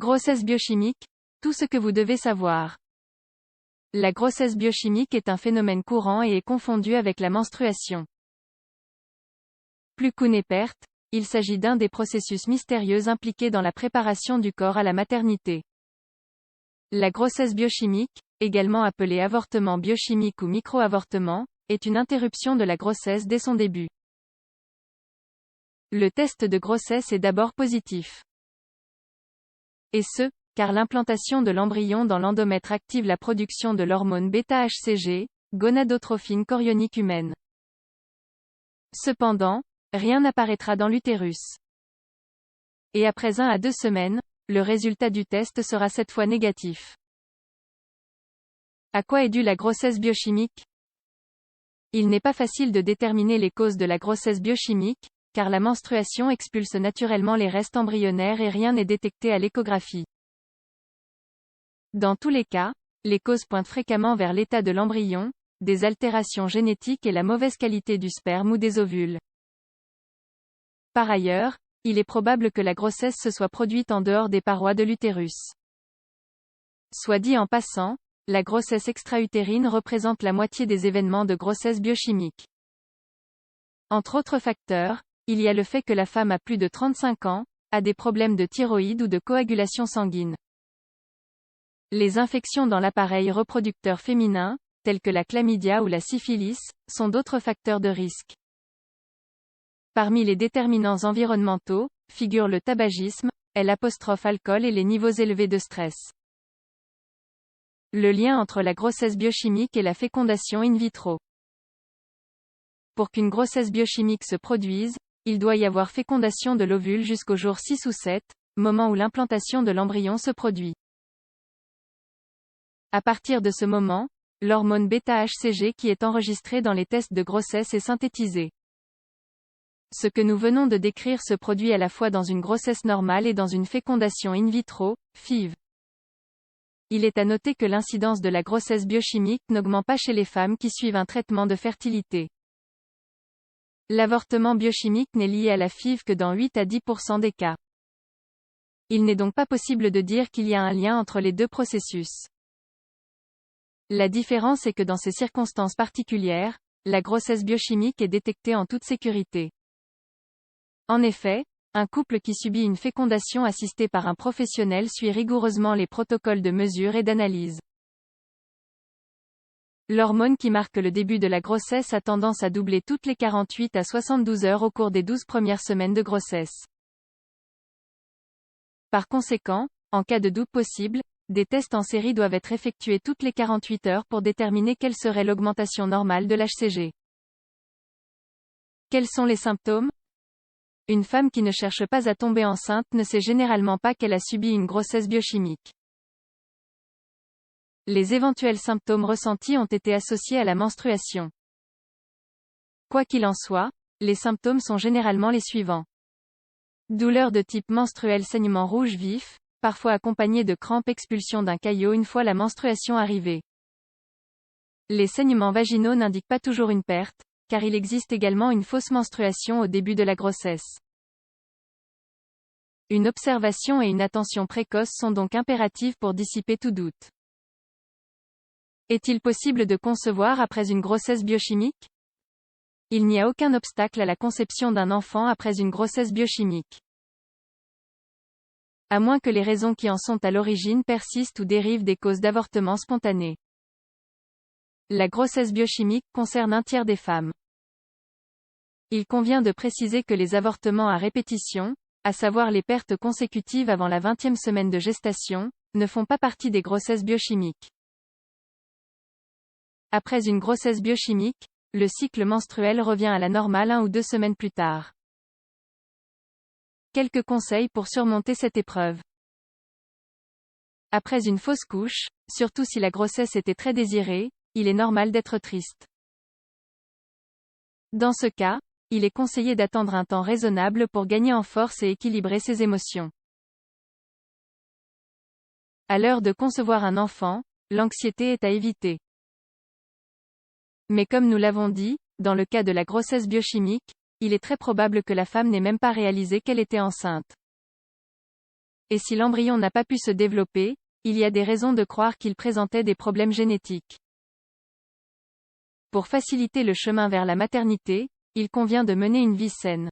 Grossesse biochimique, tout ce que vous devez savoir. La grossesse biochimique est un phénomène courant et est confondu avec la menstruation. Plus qu'une perte, il s'agit d'un des processus mystérieux impliqués dans la préparation du corps à la maternité. La grossesse biochimique, également appelée avortement biochimique ou micro-avortement, est une interruption de la grossesse dès son début. Le test de grossesse est d'abord positif. Et ce, car l'implantation de l'embryon dans l'endomètre active la production de l'hormone β-HCG, gonadotrophine chorionique humaine. Cependant, rien n'apparaîtra dans l'utérus. Et après 1 à 2 semaines, le résultat du test sera cette fois négatif. À quoi est due la grossesse biochimique? Il n'est pas facile de déterminer les causes de la grossesse biochimique, car la menstruation expulse naturellement les restes embryonnaires et rien n'est détecté à l'échographie. Dans tous les cas, les causes pointent fréquemment vers l'état de l'embryon, des altérations génétiques et la mauvaise qualité du sperme ou des ovules. Par ailleurs, il est probable que la grossesse se soit produite en dehors des parois de l'utérus. Soit dit en passant, la grossesse extra-utérine représente la moitié des événements de grossesse biochimique. Entre autres facteurs, il y a le fait que la femme a plus de 35 ans, a des problèmes de thyroïde ou de coagulation sanguine. Les infections dans l'appareil reproducteur féminin, telles que la chlamydia ou la syphilis, sont d'autres facteurs de risque. Parmi les déterminants environnementaux, figurent le tabagisme, l'alcool et les niveaux élevés de stress. Le lien entre la grossesse biochimique et la fécondation in vitro. Pour qu'une grossesse biochimique se produise, il doit y avoir fécondation de l'ovule jusqu'au jour 6 ou 7, moment où l'implantation de l'embryon se produit. À partir de ce moment, l'hormone β-HCG qui est enregistrée dans les tests de grossesse est synthétisée. Ce que nous venons de décrire se produit à la fois dans une grossesse normale et dans une fécondation in vitro, FIV. Il est à noter que l'incidence de la grossesse biochimique n'augmente pas chez les femmes qui suivent un traitement de fertilité. L'avortement biochimique n'est lié à la FIV que dans 8 à 10% des cas. Il n'est donc pas possible de dire qu'il y a un lien entre les deux processus. La différence est que dans ces circonstances particulières, la grossesse biochimique est détectée en toute sécurité. En effet, un couple qui subit une fécondation assistée par un professionnel suit rigoureusement les protocoles de mesure et d'analyse. L'hormone qui marque le début de la grossesse a tendance à doubler toutes les 48 à 72 heures au cours des 12 premières semaines de grossesse. Par conséquent, en cas de doute possible, des tests en série doivent être effectués toutes les 48 heures pour déterminer quelle serait l'augmentation normale de l'HCG. Quels sont les symptômes? Une femme qui ne cherche pas à tomber enceinte ne sait généralement pas qu'elle a subi une grossesse biochimique. Les éventuels symptômes ressentis ont été associés à la menstruation. Quoi qu'il en soit, les symptômes sont généralement les suivants. Douleurs de type menstruel, saignement rouge vif, parfois accompagné de crampes, expulsion d'un caillot une fois la menstruation arrivée. Les saignements vaginaux n'indiquent pas toujours une perte, car il existe également une fausse menstruation au début de la grossesse. Une observation et une attention précoce sont donc impératives pour dissiper tout doute. Est-il possible de concevoir après une grossesse biochimique? Il n'y a aucun obstacle à la conception d'un enfant après une grossesse biochimique. À moins que les raisons qui en sont à l'origine persistent ou dérivent des causes d'avortement spontané. La grossesse biochimique concerne un tiers des femmes. Il convient de préciser que les avortements à répétition, à savoir les pertes consécutives avant la 20e semaine de gestation, ne font pas partie des grossesses biochimiques. Après une grossesse biochimique, le cycle menstruel revient à la normale 1 ou 2 semaines plus tard. Quelques conseils pour surmonter cette épreuve. Après une fausse couche, surtout si la grossesse était très désirée, il est normal d'être triste. Dans ce cas, il est conseillé d'attendre un temps raisonnable pour gagner en force et équilibrer ses émotions. À l'heure de concevoir un enfant, l'anxiété est à éviter. Mais comme nous l'avons dit, dans le cas de la grossesse biochimique, il est très probable que la femme n'ait même pas réalisé qu'elle était enceinte. et si l'embryon n'a pas pu se développer, il y a des raisons de croire qu'il présentait des problèmes génétiques. Pour faciliter le chemin vers la maternité, il convient de mener une vie saine.